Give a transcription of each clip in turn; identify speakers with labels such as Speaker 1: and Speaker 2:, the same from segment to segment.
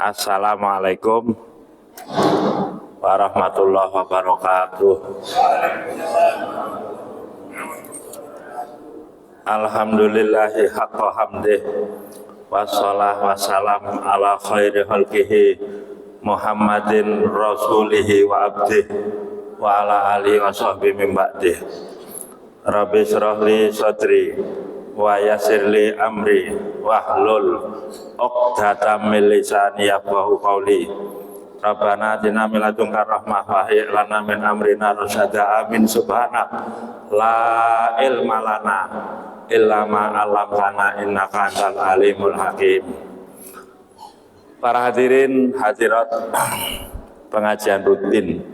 Speaker 1: Assalamualaikum warahmatullahi wabarakatuh. Alhamdulillahi haqqa hamdih wassalah wassalam ala khairi khalqihi Muhammadin rasulihi wa abdih wa ala alihi wa sahbihi min ba'dih. Rabbi syrahli sadri wa yassirli amri wahlul 'uqdatam min lisani yafqahu qawli. Rabbana atina min ladunka rahmah wa hayyi lana min amrina rasyada. Amin. Subhanak la ilma lana illa ma 'allamtana innaka antal alimul hakim. Para hadirin hadirat pengajian rutin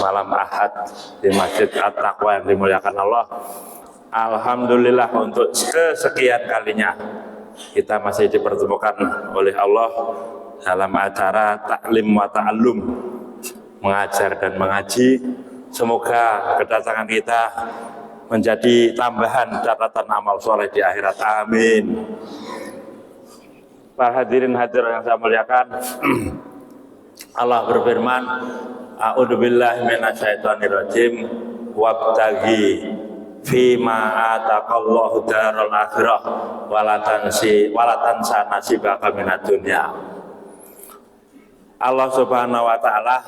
Speaker 1: malam Ahad di Masjid At-Taqwa yang dimuliakan Allah. Alhamdulillah untuk kesekian kalinya kita masih dipertemukan oleh Allah dalam acara taklim wa ta'allum, mengajar dan mengaji. Semoga kedatangan kita menjadi tambahan catatan amal soleh di akhirat. Amin. Para hadirin hadirat yang saya muliakan, Allah berfirman, a'udzubillahi minasyaitonirrajim, wabtaghi fima ataqallahu darul akhirah walatansa nasibaka minad dunya. Allah Subhanahu wa taala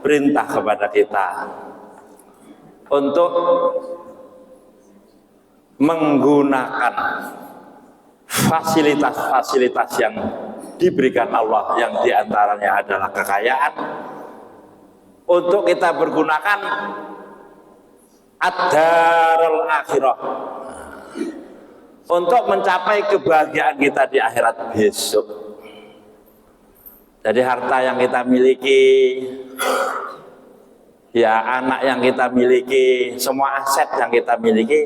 Speaker 1: perintah kepada kita untuk menggunakan fasilitas-fasilitas yang diberikan Allah, yang diantaranya adalah kekayaan, untuk kita bergunakan ad-darul akhirah, untuk mencapai kebahagiaan kita di akhirat besok. Jadi harta yang kita miliki, ya anak yang kita miliki, semua aset yang kita miliki,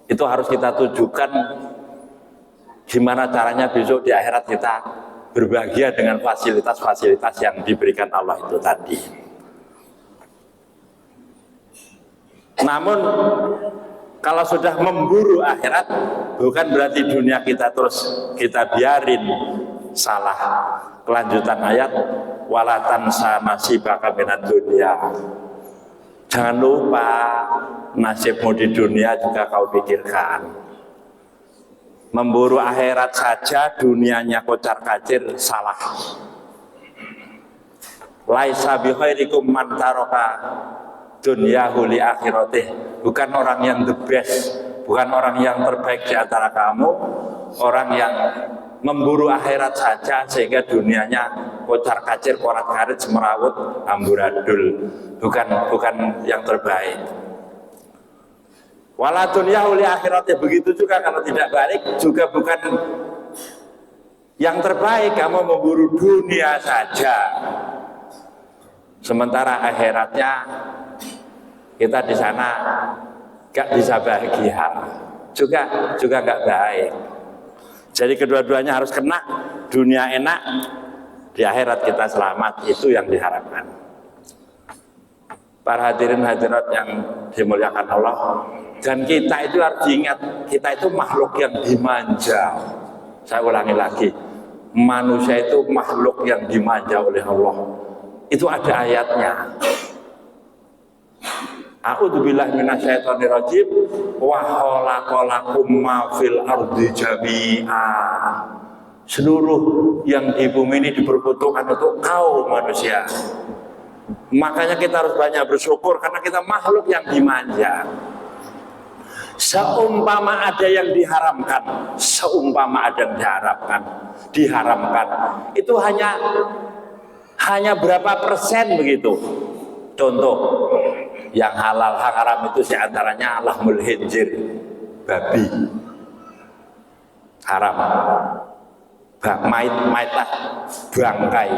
Speaker 1: itu harus kita tujukan gimana caranya besok di akhirat kita berbahagia dengan fasilitas-fasilitas yang diberikan Allah itu tadi. Namun kalau sudah memburu akhirat, bukan berarti dunia kita terus kita biarin salah. Kelanjutan ayat, walatansa nasibaka minad dunya. Jangan lupa nasibmu di dunia juga kau pikirkan. Memburu akhirat saja dunianya kocar-kacir, salah. Laisa bi khairikum man taraka dunyahu li akhiratih. Bukan orang yang the best, bukan orang yang terbaik di antara kamu, orang yang memburu akhirat saja sehingga dunianya kocar-kacir, korat-karit, semerawut, amburadul. Bukan yang terbaik. Wala dunyahu li akhiratih. Begitu juga kalau tidak balik, juga bukan yang terbaik. Kamu memburu dunia saja, sementara akhiratnya kita di sana gak bisa bahagia, juga gak baik. Jadi kedua-duanya harus kena. Dunia enak, di akhirat kita selamat. Itu yang diharapkan. Para hadirin hadirat yang dimuliakan Allah, dan kita itu harus diingat, kita itu makhluk yang dimanja. Saya ulangi lagi, manusia itu makhluk yang dimanja oleh Allah. Itu ada ayatnya. A'udzubillahi minasyaitonirrajim, wa khalaqalakum ma fil ardi jami'a. Seluruh yang di bumi ini diperuntukkan untuk kau manusia. Makanya kita harus banyak bersyukur karena kita makhluk yang dimanja. Seumpama ada yang diharamkan, seumpama ada yang diharamkan, itu hanya berapa persen begitu. Contoh, yang halal haram itu diantaranya lahmul khinzir, babi haram, maitah bangkai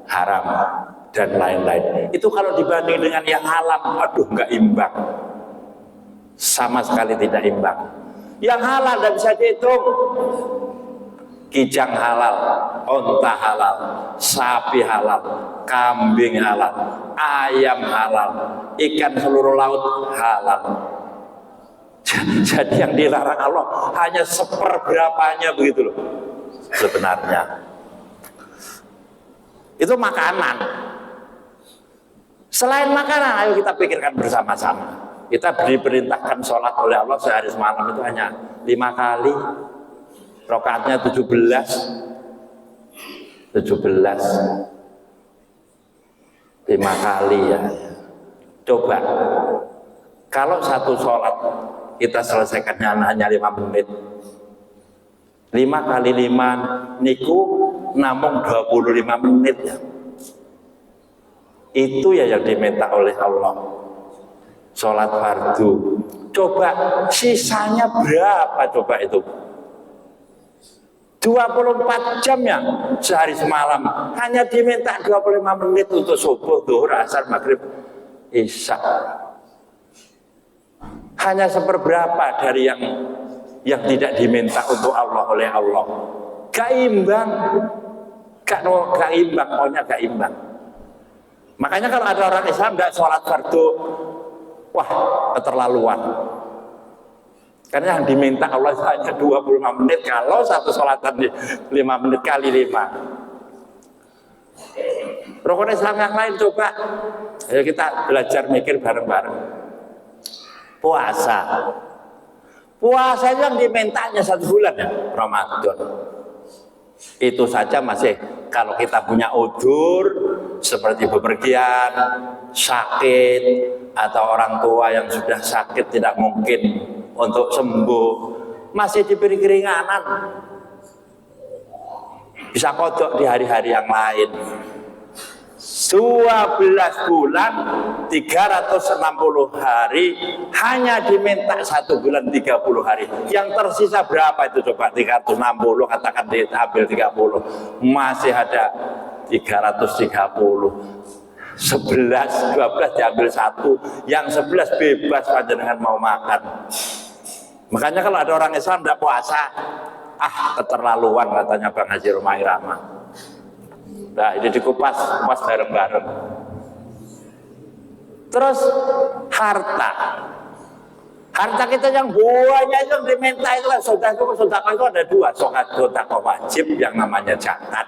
Speaker 1: haram, dan lain-lain. Itu kalau dibanding dengan yang halal, aduh nggak imbang, sama sekali tidak imbang. Yang halal tidak bisa dihitung. Kijang halal, onta halal, sapi halal, kambing halal, ayam halal, ikan seluruh laut halal. Jadi yang dilarang Allah hanya seperberapanya begitu loh sebenarnya. Itu makanan. Selain makanan, ayo kita pikirkan bersama-sama. Kita diperintahkan sholat oleh Allah sehari semalam itu hanya 5 kali. Rakaatnya 17. 5 kali ya. Coba kalau satu sholat kita selesaikannya hanya 5 menit. 5 kali 5 niku namung 25 menit ya. Itu ya yang diminta oleh Allah. Sholat fardu. Coba sisanya berapa coba itu? 24 jam ya sehari semalam. Hanya diminta 25 menit untuk subuh, zuhur, asar, maghrib, isya. Hanya seperberapa dari yang tidak diminta untuk Allah oleh Allah. Gak imbang. Gak imbang, pokoknya gak imbang. Makanya kalau ada orang Islam tidak sholat fardu, wah keterlaluan. Karena yang diminta Allah hanya 25 menit, kalau satu sholatan 5 menit kali 5. Rukun Islam yang lain coba, ayo kita belajar mikir bareng-bareng. Puasa. Puasa itu yang dimintanya 1 bulan ya, Ramadan. Itu saja masih kalau kita punya udzur seperti bepergian, sakit, atau orang tua yang sudah sakit tidak mungkin untuk sembuh, masih diberi keringanan, bisa kodok di hari-hari yang lain. 12 bulan 360 hari hanya diminta 1 bulan 30 hari. Yang tersisa berapa itu coba? 360 katakan diambil 30, masih ada 330. 11, 12 diambil 1, yang 11 bebas panjenengan mau makan. Makanya kalau ada orang Islam tidak puasa, keterlaluan katanya Bang Haji Roma Irama. Nah ini dikupas bareng-bareng. Terus harta kita yang banyak itu yang diminta itu kan sedekah itu ada 2, sedekah wajib yang namanya zakat,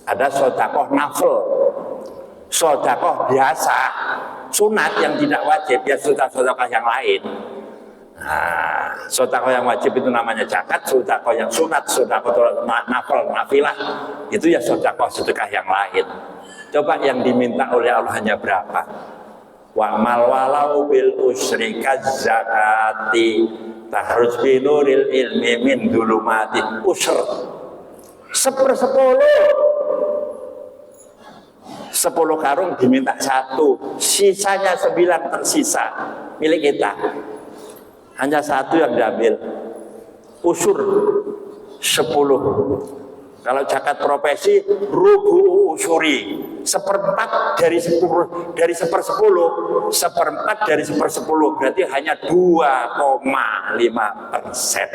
Speaker 1: ada sedekah nafil, sedekah biasa sunat yang tidak wajib ya, sedekah yang lain. Nah, sedekah yang wajib itu namanya zakat, sedekah yang sunat, sedekah nafil, nafilah itu ya sedekah yang lain. Coba yang diminta oleh Allah hanya berapa? Wa mal walau bil usri zakati tahrus binuril ilmi min dulumati usr. 10 karung diminta 1, sisanya 9 tersisa milik kita. Hanya 1 yang diambil. Usur 10. Kalau zakat profesi rubu usuri, 1/4 dari 10, dari 1/10, 1/4 dari 1/10 berarti hanya 2,5%.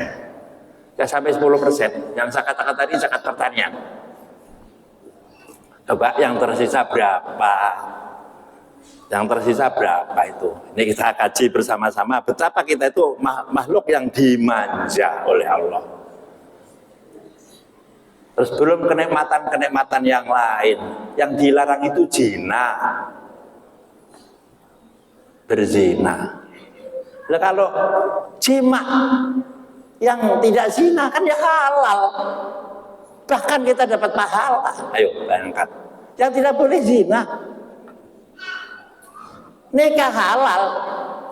Speaker 1: Ya sampai 10%. Yang saya katakan tadi zakat pertanian. Coba yang tersisa berapa? Yang tersisa berapa itu? Ini kita kaji bersama-sama betapa kita itu makhluk yang dimanja oleh Allah. Terus belum kenikmatan-kenikmatan yang lain. Yang dilarang itu zina. Berzina. Nah, kalau jima yang tidak zina kan ya halal. Bahkan kita dapat pahala. Ayo bayangkan. Yang tidak boleh zina. Nikah halal.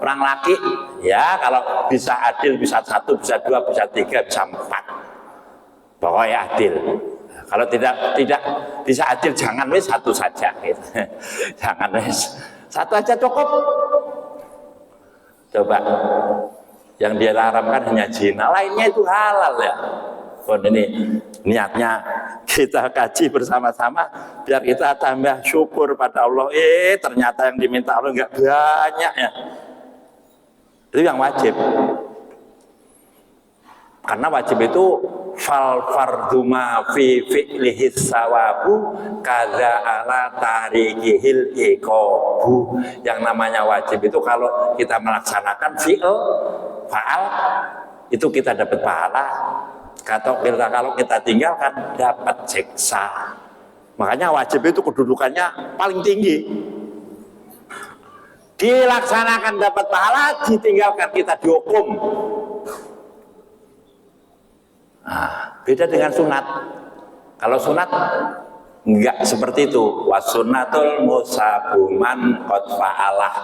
Speaker 1: Orang laki ya kalau bisa adil, bisa 1, bisa 2, bisa 3, bisa 4. Pokoknya adil. Kalau tidak bisa adil, jangan wis 1 saja. Gitu. Jangan wis 1 aja cukup. Coba yang dia haramkan hanya zina, lainnya itu halal ya. Ini niatnya kita kaji bersama-sama biar kita tambah syukur pada Allah. Ternyata yang diminta Allah enggak banyak ya. Itu yang wajib. Karena wajib itu fal fardu ma fi fi'lihi sawabu kadza ala tarikihil iqabu. Yang namanya wajib itu kalau kita melaksanakan faal itu kita dapat pahala. Kalau kita tinggalkan dapat siksa. Makanya wajib itu kedudukannya paling tinggi. Dilaksanakan dapat pahala, ditinggalkan kita dihukum. Nah, beda dengan sunat. Kalau sunat enggak seperti itu. Wasunnatul musabuman qad fa'alah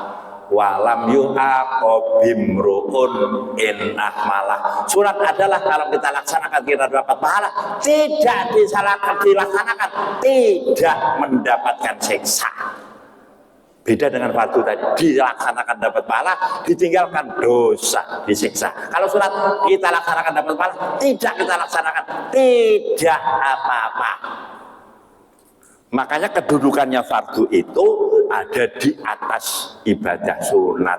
Speaker 1: walam yu'aqabim ru'un in ahmalah. Sunat adalah kalau kita laksanakan kita dapat pahala, tidak dilaksanakan tidak mendapatkan siksa. Beda dengan fardu tadi, dilaksanakan dapat pahala, ditinggalkan dosa, disiksa. Kalau sunat kita laksanakan dapat pahala, tidak kita laksanakan, tidak apa-apa. Makanya kedudukannya fardu itu ada di atas ibadah sunat.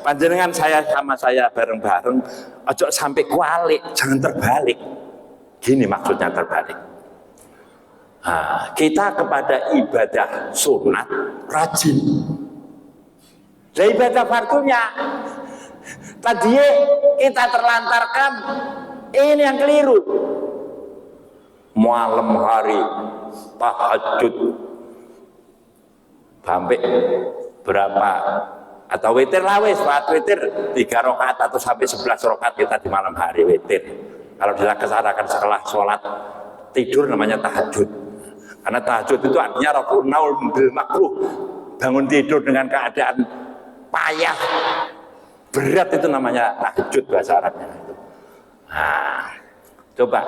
Speaker 1: Panjenengan saya sama saya bareng-bareng, ojo sampai kualik, jangan terbalik. Gini maksudnya terbalik. Nah, kita kepada ibadah sunat rajin. Nah, ibadah fardunya tadi kita terlantarkan, ini yang keliru. Malam hari tahajud sampai berapa atau witir lah wis, witir 3 rakaat atau sampai 11 rakaat kita di malam hari witir. Kalau dilaksanakan setelah sholat tidur namanya tahajud. Karena tahajud itu artinya raqun naul bil makruh, bangun tidur dengan keadaan payah berat, itu namanya tahajud bahasa Arabnya. Nah, coba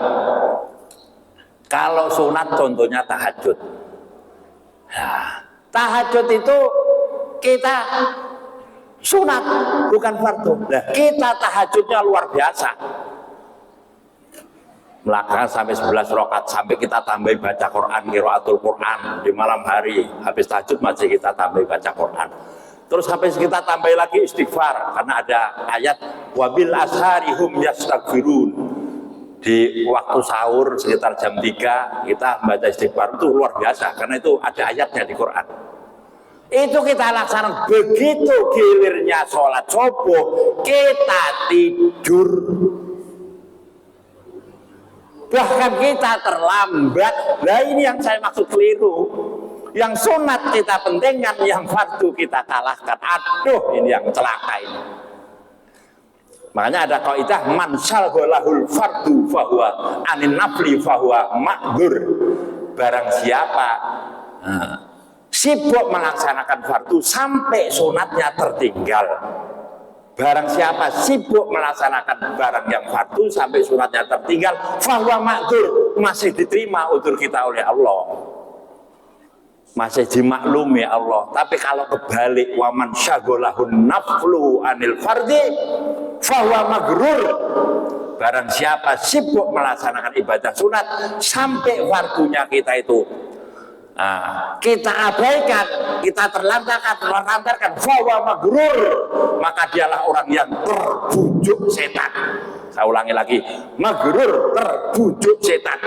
Speaker 1: kalau sunat contohnya tahajud. Nah, tahajud itu kita sunat bukan fardu. Nah, kita tahajudnya luar biasa. Melakukan sampai 11 rakaat, sampai kita tambah baca Quran, qiraatul Quran di malam hari. Habis tahajud masih kita tambah baca Quran. Terus sampai kita tambah lagi istighfar, karena ada ayat wabil asharihum yastaghfirun. Di waktu sahur sekitar jam 3 kita baca istighfar, itu luar biasa karena itu ada ayatnya di Quran. Itu kita laksanakan. Begitu gilirnya sholat subuh kita tidur, bahkan kita terlambat. Nah, ini yang saya maksud keliru. Yang sunat kita pentingkan, yang fardu kita kalahkan. Aduh, ini yang celaka ini. Makanya ada kaidah man syaghalahul fardu fahuwa anin nafli fahuwa ma'dzur. Barang siapa sibuk melaksanakan fardu sampai sunatnya tertinggal. Barang siapa sibuk melaksanakan barang yang fardu sampai sunatnya tertinggal, fahuwa ma'dzur, masih diterima udzur kita oleh Allah, masih dimaklumi Allah. Tapi kalau kebalik, waman syaghalahun naflu anil fardi fahuwa maghrur, barang siapa sibuk melaksanakan ibadah sunat sampai fardunya kita itu kita abaikan, kita terlantarkan, fahuwa maghrur, maka dialah orang yang terbujuk setan. Saya ulangi lagi, maghrur, terbujuk setan.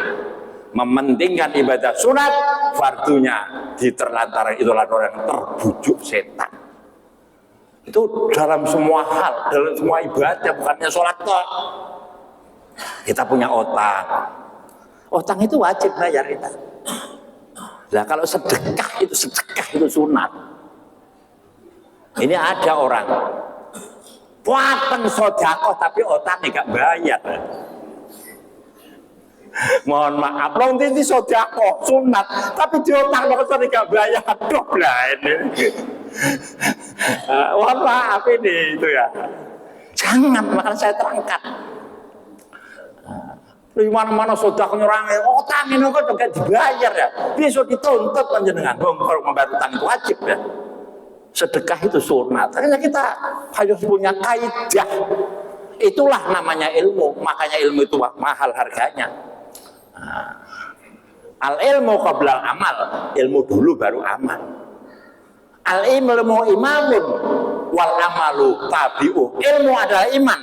Speaker 1: Mementingkan ibadah sunat, fardunya diterlantarkan, itulah orang yang terbujuk setan. Itu dalam semua hal, dalam semua ibadah, bukannya sholat toh. Kita punya utang itu wajib bayar kita. Nah, kalau sedekah itu sunat. Ini ada orang puaten sedekah tapi utangnya gak bayar. Mohon maaf, long titi sedekah sunat tapi diutang kok gak bayar. Aduh lah ini. Mohon maaf ini itu ya. Jangan, makanya saya terangkan. Di mana-mana sudah nyurangi utang ini kok juga dibayar ya. Besok dituntut panjenengan. Kalau membayar utang itu wajib ya. Sedekah itu sunat. Karena kita harus punya kaidah. Itulah namanya ilmu. Makanya ilmu itu mahal harganya. Al ilmu qablal amal. Ilmu dulu baru amal. Al ilmu imamun wal amalu tabi'uh. Ilmu adalah imam.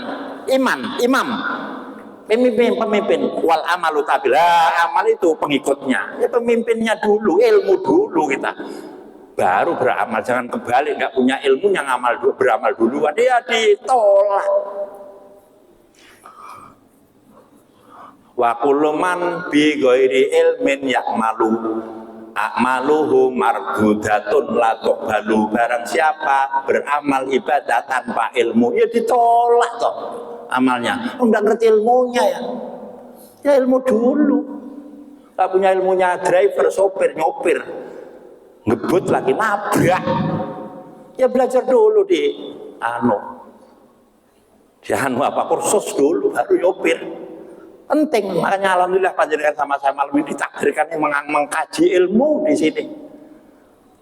Speaker 1: Pemimpin, wal amalu tabil. Amal itu pengikutnya. Ya, pemimpinnya dulu, ilmu dulu kita. Baru beramal. Jangan kebalik, nggak punya ilmu yang beramal dulu. Dia ditolak. Wa kullu man bi ghairi ilmin ya'malu a'maluhu mardudatun la tuqbalu. Barang siapa beramal ibadah tanpa ilmu, ya ditolak toh amalnya. Enggak ngerti ilmunya ya. Ya ilmu dulu. Tak punya ilmunya driver, sopir, nyopir, ngebut lagi nabrak. Ya belajar dulu di apa kursus dulu baru nyopir. Penting, makanya alhamdulillah panjenengan sama saya malam ini ditakdirkan yang mengkaji ilmu di sini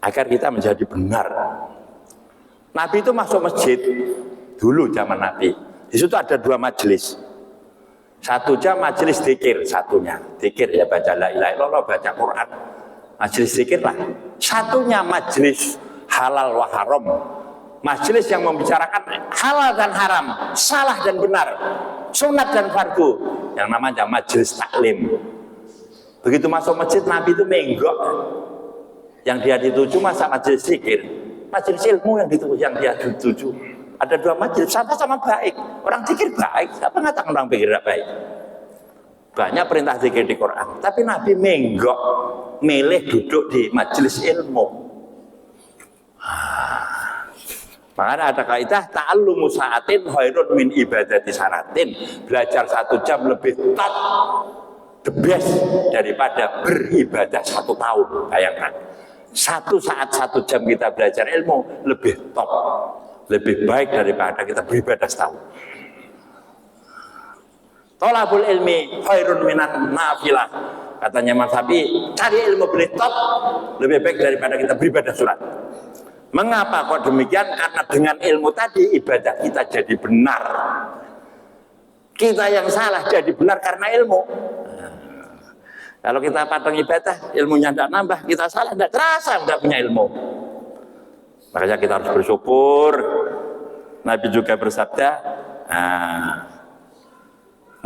Speaker 1: agar kita menjadi benar. Nabi itu masuk masjid dulu zaman Nabi. Di situ ada 2 majelis. Satu jam majelis zikir, satunya zikir ya baca la ilaha illallah, baca Quran, majelis zikir lah. Satunya majelis halal wa haram, majelis yang membicarakan halal dan haram, salah dan benar, sunat dan fardu, yang namanya majelis taklim. Begitu masuk masjid Nabi itu menggok, yang dia dituju masa majelis zikir, majelis ilmu yang dia dituju. Ada 2 majelis sama-sama baik. Orang zikir baik, siapa mengatakan orang pikir tidak baik? Banyak perintah zikir di Quran, tapi Nabi menggok, milih duduk di majelis ilmu. Makanya ada kaidah ta'allumu sa'atin khairun min ibadati sanatin. Belajar 1 jam lebih top, the best daripada beribadah 1 tahun. Bayangkan, 1 saat 1 jam kita belajar ilmu lebih top, lebih baik daripada kita beribadah setahun. Tolabul ilmi khairun minan nafilah. Katanya Mas Sapi, cari ilmu lebih top, lebih baik daripada kita beribadah surat. Mengapa kok demikian? Karena dengan ilmu tadi ibadah kita jadi benar. Kita yang salah jadi benar karena ilmu. Kalau kita patung ibadah, ilmunya tidak nambah, kita salah, tidak terasa, tidak punya ilmu. Makanya kita harus bersyukur. Nabi juga bersabda,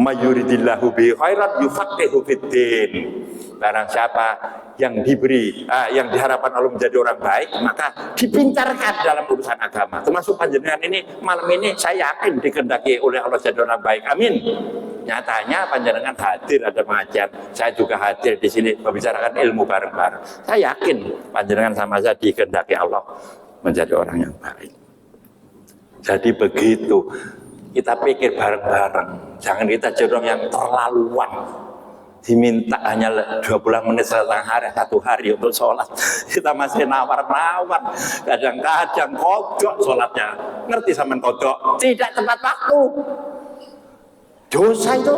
Speaker 1: mayuridillahu bi khairan yufaqihu fiddin. Barang siapa yang diberi, yang diharapkan Allah menjadi orang baik, maka dipintarkan dalam urusan agama. Termasuk panjenengan ini malam ini saya yakin dikehendaki oleh Allah jadi orang baik. Amin. Nyatanya panjenengan hadir ada pengajian, saya juga hadir di sini membicarakan ilmu bareng-bareng. Saya yakin panjenengan sama saya dikehendaki Allah menjadi orang yang baik. Jadi begitu, kita pikir bareng-bareng. Jangan kita jadi orang yang terlaluan. Diminta hanya 20 menit setengah hari, 1 hari untuk sholat. Kita masih nawar-nawar. Kadang-kadang kodok sholatnya. Ngerti sama kodok? Tidak tepat waktu. Dosa itu.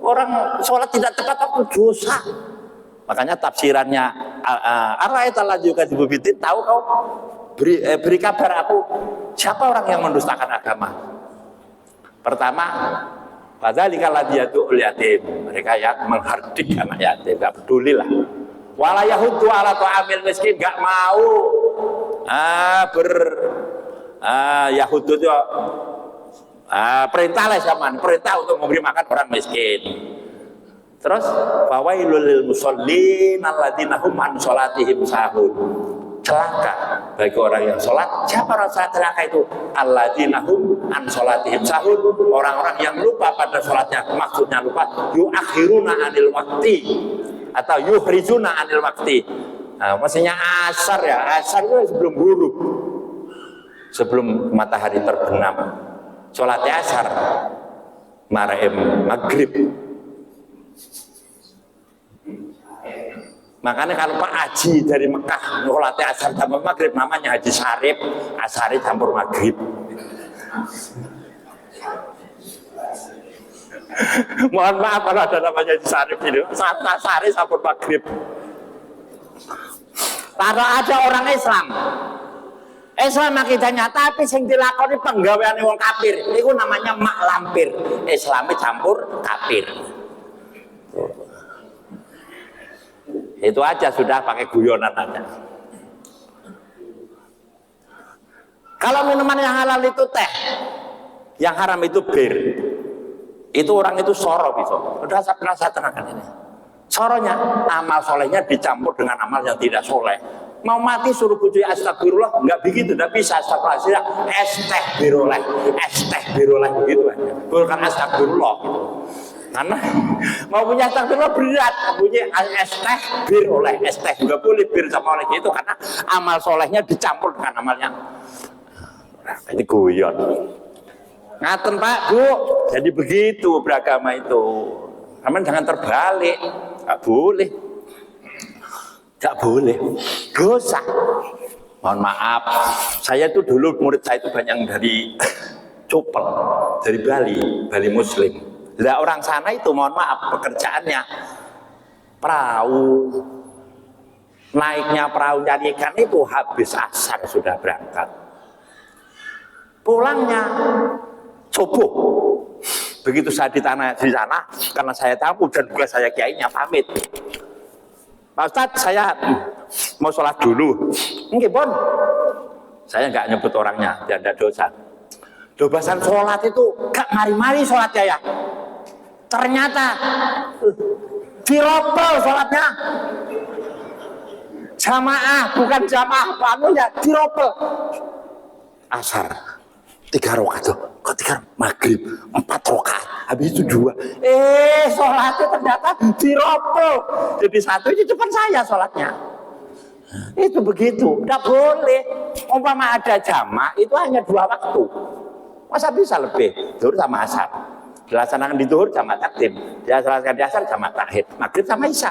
Speaker 1: Orang sholat tidak tepat waktu, dosa. Makanya tafsirannya Ar-Ra'aital ladzi yukadzibu biddin, tahu kau? Beri kabar aku, siapa orang yang mendustakan agama? Pertama, fadzalika ladzi yad'ul yatim, mereka yang menghardik anak yatim, enggak peduli lah. Wala yahuddu ala ta'amil miskin, enggak mau Yahudi itu perintah lah zaman, perintah untuk memberi makan orang miskin. Terus fawailul lil musallin alladzina hum an sholatihim sahun. Celaka bagi orang yang sholat. Siapa orang saat celaka itu? Alladzina hum an sholatihim sahun. Orang-orang yang lupa pada sholatnya. Maksudnya lupa, yuakhiruna anil wakti atau yuhrizuna anil wakti. Maksudnya asar ya. Asar itu sebelum ghurup, sebelum matahari terbenam. Sholatnya asar, maghrib. Makanya kalau Pak Haji dari Mekah sholatnya asar campur maghrib, namanya Haji Syarif, asari campur maghrib. Mohon maaf kalau ada namanya Haji Syarif ini, asari campur maghrib. Kalau ada orang Islam akidahnya, tapi sing dilakoni penggaweane wong kafir, itu namanya mak lampir. Islami campur kafir. Itu aja sudah, pakai guyonan aja. Kalau minuman yang halal itu teh, yang haram itu bir. Itu orang itu soro bisa. Udah saya terangkan ini. Soronya, amal solehnya dicampur dengan amal yang tidak soleh. Mau mati suruh puji astagfirullah, enggak begitu, tidak bisa. Astagfirullah, astagfirullah begitu aja. Bukan astagfirullah gitu. Karena mau punya astagfirullah berat, punya es teh bir oleh, es teh juga boleh bir sama oleh gitu, karena amal solehnya dicampur dengan amalnya. Ini guyon. Ngaten Pak Bu, jadi begitu beragama itu. Namun jangan terbalik, nggak boleh, nggak boleh, dosa. Mohon maaf, saya itu dulu murid saya itu banyak dari Copel, dari Bali Muslim. Lah orang sana itu mohon maaf pekerjaannya perahu, naiknya perahu nyari ikan itu habis asar sudah berangkat, pulangnya subuh. Begitu saya di sana, karena saya tahu dan juga saya kiainya pamit, Pak Ustadz saya mau sholat dulu. Nggih Bon, saya nggak nyebut orangnya, tidak ada dosa. Dobasan sholat itu gak mari-mari sholatnya ya. Ternyata diropel sholatnya. Jamaah, bukan jamaah panunya, diropel. Asar 3 rakaat tuh, kok 3 maghrib 4 rakaat, habis itu 2. Sholatnya ternyata diropel. Jadi 1 itu cuma saya sholatnya. Itu begitu, tidak boleh. Umpama ada jamaah itu hanya 2 waktu. Masa bisa lebih? Zuhur sama asar dilaksanakan di zuhur jamaah takdim, dilaksanakan di asar jamaah takhir, maghrib sama isya.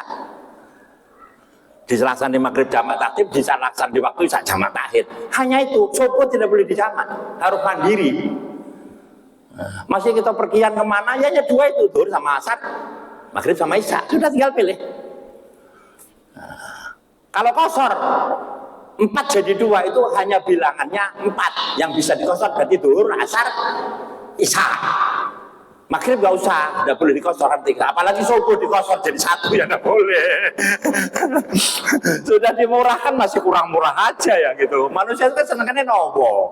Speaker 1: Dilaksanakan di maghrib jamaah takdim, dilaksanakan di waktu isya jamaah takhir. Hanya itu, subuh tidak boleh dijamaah, harus mandiri. Masih kita pergian kemana, ya hanya 2 itu, zuhur sama asar, maghrib sama isya, sudah tinggal pilih. Kalau kosor 4 jadi 2 itu hanya bilangannya 4 yang bisa dikosor, berarti zuhur, asar, isya. Maghrib gak usah, tidak boleh dikosor nanti. Apalagi subuh dikosor jadi 1 ya tidak boleh. Sudah dimurahkan masih kurang murah aja ya gitu. Manusia itu kan senengannya nowo,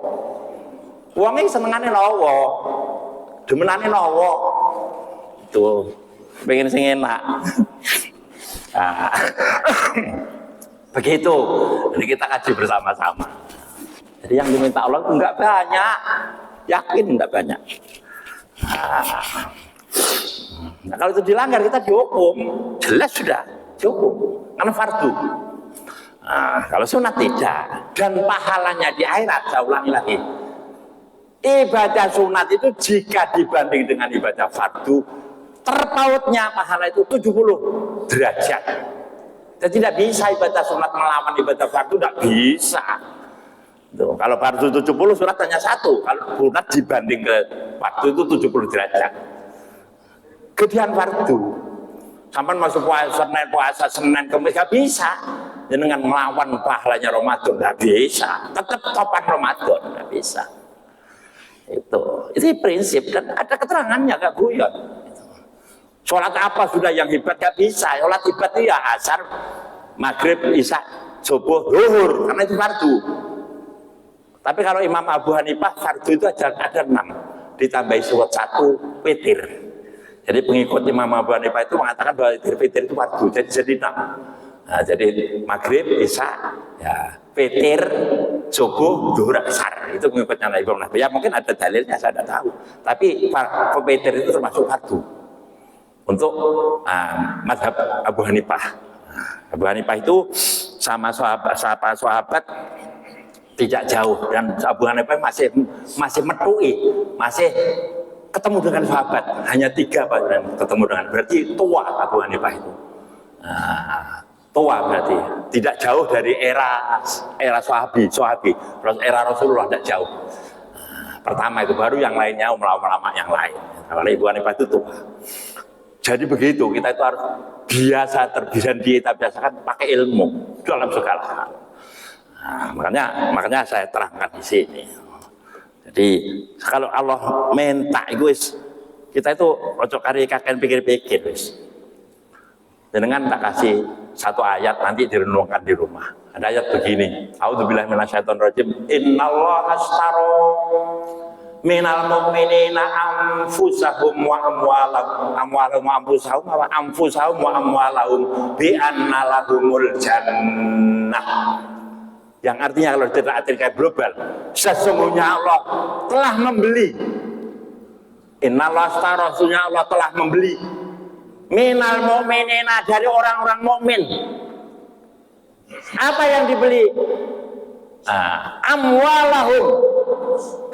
Speaker 1: uangnya senengannya nowo, demenannya nowo. Itu pengen sing enak. Nah, begitu. Jadi kita kaji bersama-sama. Jadi yang diminta Allah itu enggak banyak, yakin enggak banyak. Nah, kalau itu dilanggar kita dihukum, jelas sudah dihukum karena fardu. Nah, kalau sunat tidak, dan pahalanya di akhirat, saya ulangi lagi, ibadah sunat itu jika dibanding dengan ibadah fardu, terpautnya pahala itu 70 derajat. Dan tidak bisa ibadah sunat melawan ibadah fardu, tidak bisa. Tuh, kalau fardu 70, sunat hanya 1. Kalau sunat dibanding ke fardu itu 70 derajat. Gedean fardu. Sampai masuk puasa Senin Kamis gak bisa. Dengan melawan pahalanya Ramadan gak bisa. Tetap topan Ramadan gak bisa. Itu prinsip dan ada keterangannya, gak guyon. Sholat apa sudah yang hebat gak bisa. Sholat hebat itu ya asar, maghrib, isya, subuh, zuhur, karena itu fardu. Tapi kalau Imam Abu Hanifah fardu itu ada 6, ditambahi surat 1 witir. Jadi pengikut Imam Abu Hanifah itu mengatakan bahwa witir itu fardu, jadi 6. Nah, jadi maghrib, isya, ya, witir, subuh, zuhur, asar. Itu pengikutnya Imam Hanifah. Ya mungkin ada dalilnya, saya tidak tahu. Tapi witir itu termasuk fardu untuk mazhab Abu Hanifah. Abu Hanifah itu sama sahabat tidak jauh, dan Abu Hanifah masih metui, masih ketemu dengan sahabat, hanya 3 Pak ketemu dengan, berarti tua Abu Hanifah itu. Tua berarti tidak jauh dari era sahabi, terus era Rasulullah tidak jauh. Pertama itu, baru yang lainnya ulama-ulama yang lain. Kalau Abu Hanifah itu tua. Jadi begitu, kita itu harus kita biasakan pakai ilmu dalam segala hal. Nah, makanya saya terangkan di sini. Jadi kalau Allah minta kita itu ojo kari kakek pikir-pikir wis. Dengan tak kasih 1 ayat nanti direnungkan di rumah. Ada ayat begini. A'udzubillahi minasyaitonirrajim. Innallaha ashtara minal mu'minina anfusahum wa amwalahum bi anna lahumul jannah. Yang artinya kalau tidak artikan global, sesungguhnya Allah telah membeli Innallaha ashtara, sesungguhnya Allah telah membeli minal mu'minina, dari orang-orang mukmin. Apa yang dibeli? Amwalahum,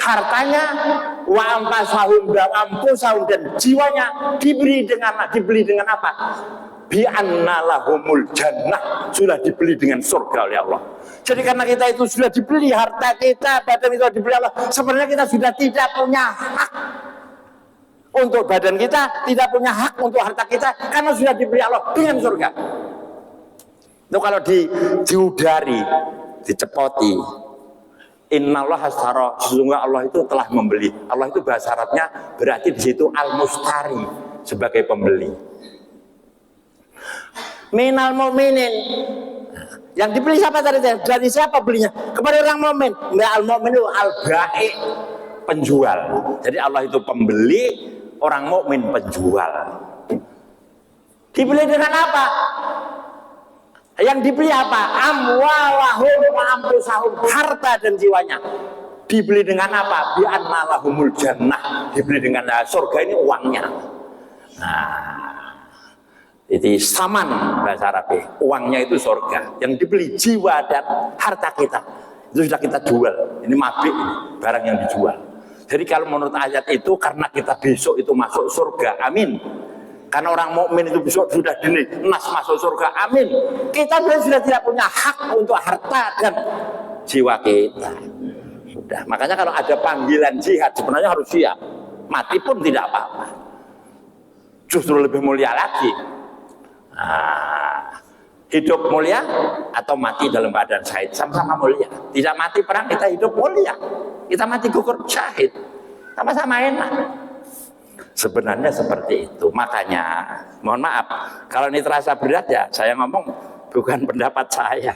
Speaker 1: hartanya, wa anfusahum, dan jiwanya dibeli dengan apa? Bi anna lahumul jannah, sudah dibeli dengan surga oleh Allah. Jadi karena kita itu sudah dibeli, harta kita, badan itu dibeli Allah, sebenarnya kita sudah tidak punya hak untuk badan kita, tidak punya hak untuk harta kita, karena sudah dibeli Allah dengan surga. Itu kalau diudari, dicepoti, innallaha ashtara, sesungguhnya Allah itu telah membeli. Allah itu bahasa Arabnya berarti di situ al-mustari, sebagai pembeli. Minal mu'minin, yang dibeli siapa tadi? Dari siapa belinya? Kepada orang mukmin. Al-mu'min itu al-ba'i, penjual. Jadi Allah itu pembeli, orang mukmin penjual. Dibeli dengan apa? Yang dibeli apa? Amwalahum wa anfusahum, harta dan jiwanya. Dibeli dengan apa? Bi anna lahumul jannah, dibeli dengan surga, ini uangnya. Itu saman bahasa Arab. Uangnya itu surga. Yang dibeli jiwa dan harta kita, itu sudah kita jual. Ini mabik, barang yang dijual. Jadi kalau menurut ayat itu, karena kita besok itu masuk surga, amin. Karena orang mukmin itu besok sudah dinas masuk surga, amin. Kita sudah tidak punya hak untuk harta dan jiwa kita. Sudah. Makanya kalau ada panggilan jihad, sebenarnya harus siap. Mati pun tidak apa-apa. Justru lebih mulia lagi. Hidup mulia atau mati dalam badan syahid, sama-sama mulia. Tidak mati perang, kita hidup mulia. Kita mati gugur syahid, sama-sama enak. Sebenarnya seperti itu. Makanya mohon maaf kalau ini terasa berat, ya saya ngomong bukan pendapat saya,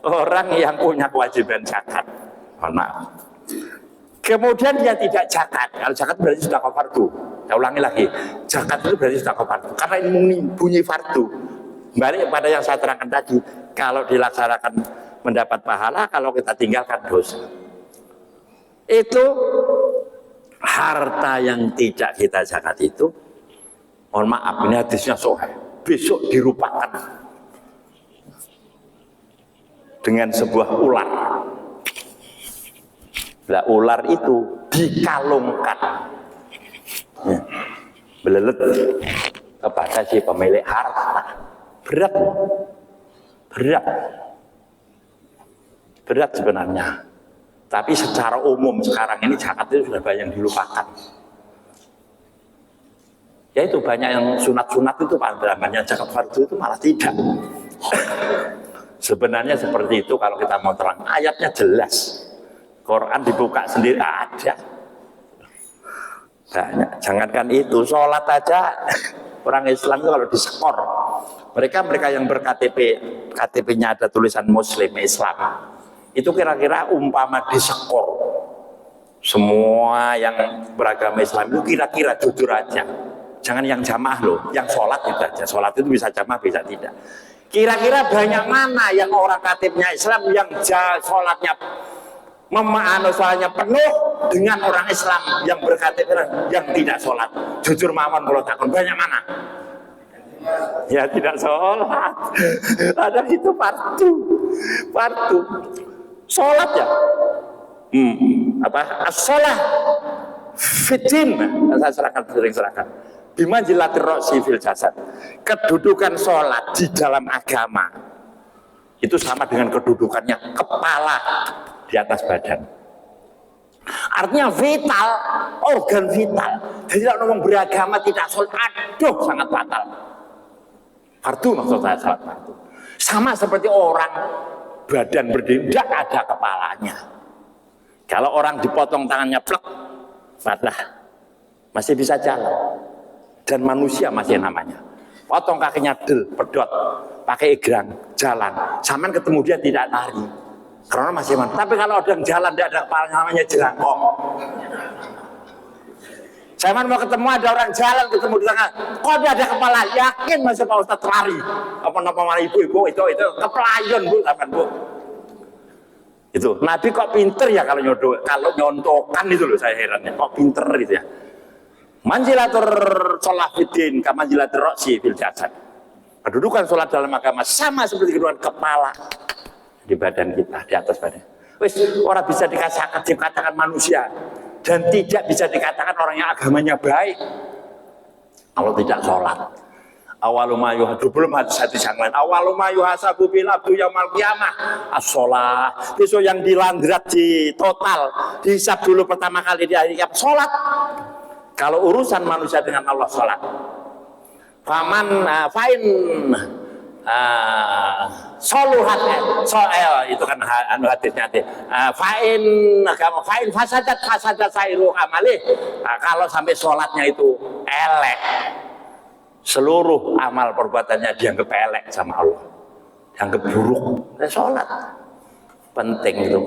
Speaker 1: orang yang punya kewajiban zakat. Mohon maaf. Kemudian dia tidak zakat. Kalau zakat berarti sudah fardu. Saya ulangi lagi, zakat itu berarti sudah fardu. Karena ini bunyi fardu. Balik pada yang saya terangkan tadi, kalau dilaksanakan mendapat pahala, kalau kita tinggalkan dosa. Itu harta yang tidak kita zakat itu, mohon maaf, ini hadisnya sahih, besok dirupakan dengan sebuah ular. Lah ular itu dikalungkan, belelet kepada si pemilik harta. Berat sebenarnya. Tapi secara umum sekarang ini zakat itu sudah banyak dilupakan. Ya itu banyak yang sunat-sunat itu pandangannya, zakat fardu itu malah tidak. Sebenarnya seperti itu kalau kita mau terang. Ayatnya jelas. Quran dibuka sendiri ada. Banyak. Jangankan itu, sholat aja orang Islam itu kalau diskor, mereka yang KTP-nya ada tulisan Muslim Islam, itu kira-kira umpama diskor semua yang beragama Islam itu kira-kira jujur aja. Jangan yang jamaah loh, yang sholat itu aja. Sholat itu bisa jamaah, bisa tidak. Kira-kira banyak mana yang orang KTP-nya Islam yang sholatnya soalnya penuh dengan orang Islam yang berKTP yang tidak sholat. Jujur mawon kalau takon, banyak mana? Ya tidak sholat. Ada itu fardu. Sholat ya. As-sholah fitin. Saya sering serahkan. Bimanzilatir ra'si fil jasad. Kedudukan sholat di dalam agama itu sama dengan kedudukannya kepala di atas badan. Artinya vital, organ vital. Jadi kalau ngomong beragama tidak sholat, aduh sangat fatal. Fardu maksud saya, sholat fardu. Sama seperti orang badan berdiri, tidak ada kepalanya. Kalau orang dipotong tangannya plek, patah, masih bisa jalan. Dan manusia masih namanya. Potong kakinya del, pedot, pakai egrang, jalan. Saman ketemu dia tidak lari. Karena masih mantap. Tapi kalau ada yang jalan tidak ada kepala, namanya jelangkong. Saya mau ketemu ada orang jalan ketemu di tengah, kok dia ada kepala? Yakin masih Pak Ustadz lari? Apa-apa malah ibu-ibu itu kepelayan bu, sampai bu. Itu Nabi kok pinter ya kalau nyontokan itu loh, saya herannya. Kok pinter gitu ya? Manzilatur sholat fiddin kamanzilatur roksi fil jasad. Kedudukan sholat dalam agama sama seperti kedudukan kepala di badan kita, di atas badan. Wis orang bisa dikatakan manusia dan tidak bisa dikatakan orang yang agamanya baik kalau tidak sholat. Awaluma yuhadu belum hati yang lain. Awaluma yuhasabu bil abdu yaumal qiyamah as-sholat. Besok yang dilandrat di total dihisab dulu pertama kali di hari kiamat sholat. Kalau urusan manusia dengan Allah sholat. Faman fa'in soluhat itu kan hadisnya fa'in fasadat sairu amali. Kalau sampai sholatnya itu elek, seluruh amal perbuatannya dianggap elek sama Allah, dianggap buruk. Sholat penting itu.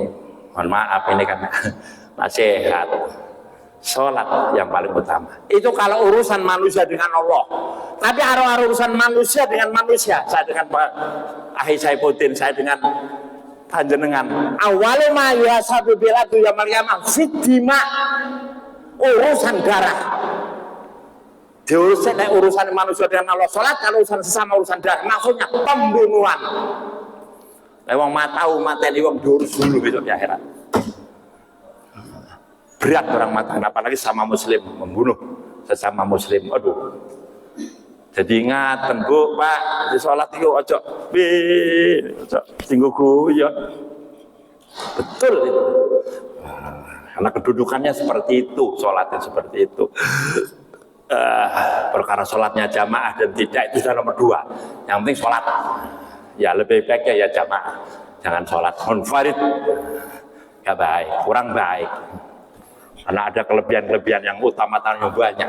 Speaker 1: Mohon maaf ini kan nasihat. Sholat yang paling utama. Itu kalau urusan manusia dengan Allah. Tapi kalau urusan manusia dengan manusia, saya dengan Pak Ahi Saifuddin, saya dengan panjenengan. Awalnya ma yasabu bil abdu yaumil qiyamah fiddima, urusan darah. Diurusan urusan manusia dengan Allah sholat, kalau urusan sesama urusan darah, maksudnya pembunuhan. Wong matau mateni wong diurus dulu besok di akhirat. Berat orang mata, apalagi sama muslim, membunuh sesama muslim. Aduh. Jadi ingat, Bu, Pak, di sholat itu ojo singgung guyon. Betul itu. Karena kedudukannya seperti itu, sholatnya seperti itu. Perkara sholatnya jamaah dan tidak itu sudah nomor 2. Yang penting sholat. Ya lebih baiknya ya jamaah. Jangan sholat munfarid. Ya baik, kurang baik. Karena ada kelebihan-kelebihan yang utama yang banyak.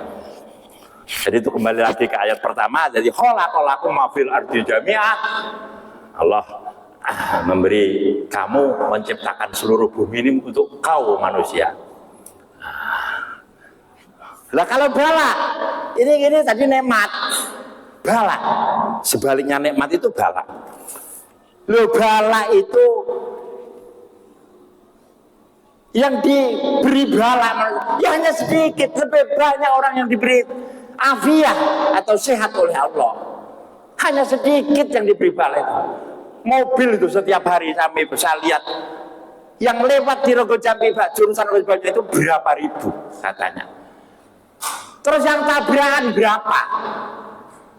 Speaker 1: Jadi itu kembali lagi ke ayat pertama. Jadi khalaqalakum ma fil ardi jami'ah. Allah memberi kamu, menciptakan seluruh bumi ini untuk kau manusia. Lah kalau bala, ini tadi nikmat. Bala. Sebaliknya nikmat itu bala. Loh bala itu yang diberi bala ya hanya sedikit, lebih banyak orang yang diberi afiah atau sehat oleh Allah. Hanya sedikit yang diberi bala itu. Mobil itu setiap hari kami bisa lihat yang lewat di Rogo Jambi jurusan Rogo Jambi itu berapa ribu katanya. Terus yang tabrakan berapa?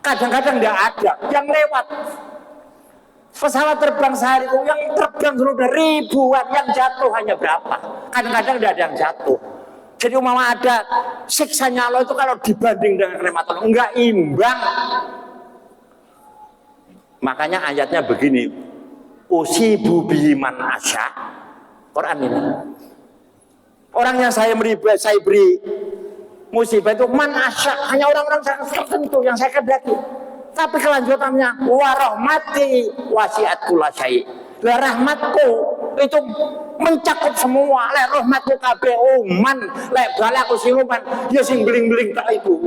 Speaker 1: Kadang-kadang tidak ada yang lewat. Pesawat terbang sehari itu yang terbang sudah ribuan, yang jatuh hanya berapa? Kadang-kadang tidak ada yang jatuh. Jadi umpama ada siksanya Allah itu kalau dibanding dengan nikmat Allah enggak imbang. Makanya ayatnya begini, usibu biman asya. Quran ini. Orang yang saya beri musibah itu man asya, hanya orang-orang tertentu yang saya kedaki. Tapi kelanjutannya warahmati wasiat kula syai. Lah rahmatku itu mencakup semua. Lek rahmatku kabeh uman, lek balaku siluman ya sing bling-bling tok itu.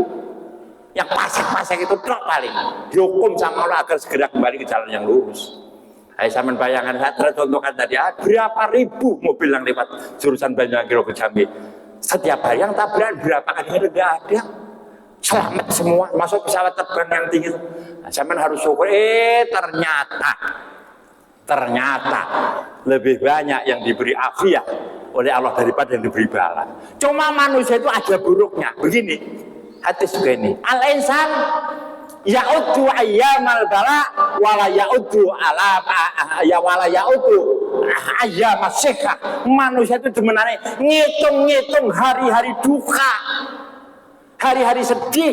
Speaker 1: Yang pasek-pasek itu tok paling. Dihukum sama Allah agar segera kembali ke jalan yang lurus. Ayo sampean bayangkan, saya contohkan tadi berapa ribu mobil yang lewat jurusan Banyuwangi ke Jambi. Setiap hari yang tabrakan berapa kali enggak ada. Selamat semua, masuk pesawat terbang yang tinggi. Nah, sampean harus syukur. Ternyata lebih banyak yang diberi afiah oleh Allah daripada yang diberi bala. Cuma manusia itu ada buruknya. Begini, hadis begini. Al-insan ya'uddu ayyamal bala wala ya'uddu ayyamas syikha. Manusia itu sebenarnya ngitung-ngitung hari-hari duka. Hari-hari sedih,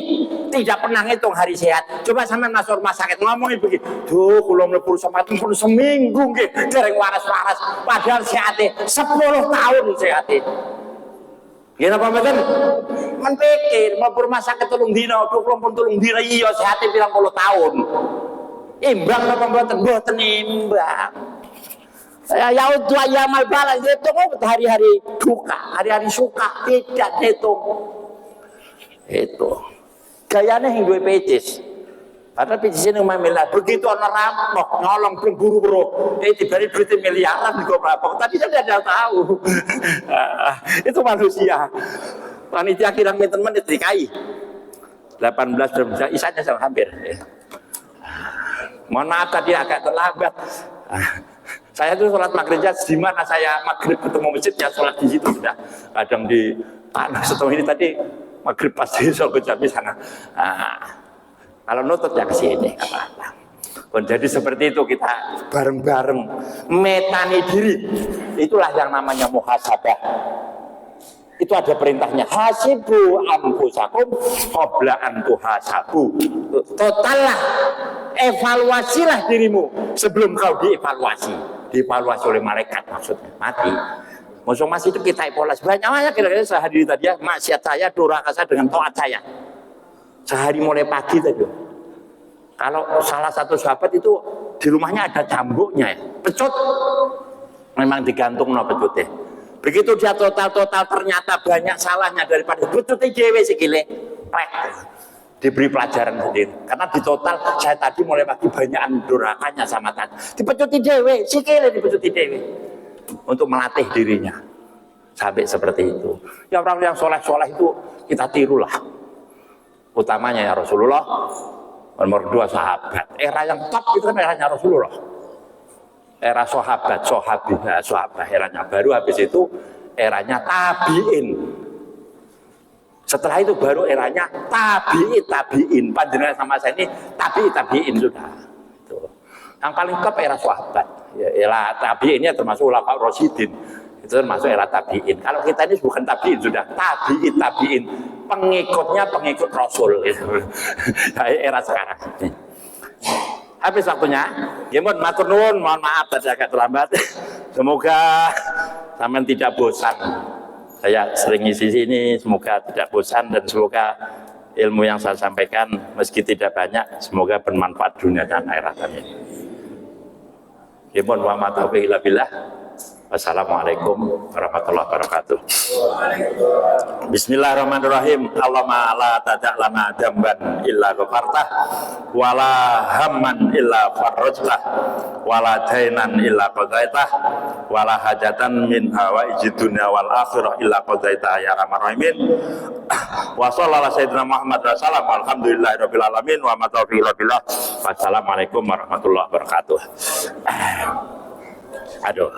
Speaker 1: tidak pernah ngitung hari sehat. Coba sampean masuk rumah sakit ngomongin begini, duh kula mlebu sama pun seminggu nggih dereng waras-waras, padahal sehate 10 tahun sehate. Nggih napa mboten? Men pikir mlebu rumah sakit 3 dina, 23 dina iya sehate 30 tahun. Imbang napa mboten? Mboten imbang. Ya untuk ayamal bala itu hari-hari duka, hari-hari suka tidak dihitung. Itu gayanya yang duwe pecis, padahal pecis ini miliar. Begitu orang rampok nyolong buru-buru diberi duit miliaran di berapa, tapi saya tidak tahu. Itu manusia. Panitia kirang pinten menit dikai. 18 jam isanya sudah hampir. Mohon maaf tadi agak terlambat. Saya tuh sholat maghribnya di mana saya maghrib ketemu masjid ya sholat di situ sudah. Kadang di setelah ini tadi maghrib pasti sholat jam di sana. Kalau nutut ya ke sini apa-apa. Jadi seperti itu kita bareng-bareng metani diri. Itulah yang namanya muhasabah. Itu ada perintahnya, hasibu anfusakum qabla an tuhasabu. Totallah, evaluasilah dirimu sebelum kau dievaluasi. Dievaluasi oleh malaikat maksudnya, mati. Musuh mas itu kita evaluasi. Banyak kira-kira sehari tadi ya, maksiat saya, durhaka saya dengan taat saya. Sehari mulai pagi tadi. Kalau salah satu sahabat itu di rumahnya ada cambuknya ya, pecut. Memang digantung no pecutnya. Begitu dia total ternyata banyak salahnya daripada pecutnya dewe sikile. Diberi pelajaran sendiri. Karena di total saya tadi mulai pagi banyak durhakanya sama tadi. Dipecuti dewe, sikile dipecuti dewe. Untuk melatih dirinya. Sampai seperti itu. Ya orang yang soleh-soleh itu kita tirulah. Utamanya ya Rasulullah. Nomor 2 sahabat. Era yang top itu kan eranya Rasulullah. Era sahabat, eranya baru, habis itu eranya tabiin. Setelah itu baru eranya tabiin. Panjenengan sama saya ini tabiin sudah. Itu. Yang paling top era sahabat. Ya, era tabiinnya termasuk ulama Rasyidin. Itu termasuk era tabiin. Kalau kita ini bukan tabiin sudah tabiin. Pengikutnya pengikut Rasul. Era sekarang. Habis waktunya, ya mohon matur nuwun, mohon maaf tadi agak terlambat. Semoga sampean tidak bosan. Saya sering isi sini, semoga tidak bosan dan semoga ilmu yang saya sampaikan meski tidak banyak, semoga bermanfaat dunia dan akhirat. Amin. Ya mohon maaf taufiq billah. Wassalamualaikum warahmatullahi wabarakatuh. Bismillahirrahmanirrahim. Allahumma la tada' lana damban illa ghafartah wala hamman illa farajtah wala dainan illa qadaitah wala hajatan min hawaijid dunya wal akhirah illa qadaitah ya arhamar rahimin. Wa sallallahu sayyidina Muhammad wa sallam alhamdulillahi rabbil alamin wa ma taufiq billah. Wassalamualaikum warahmatullahi wabarakatuh. Aduh.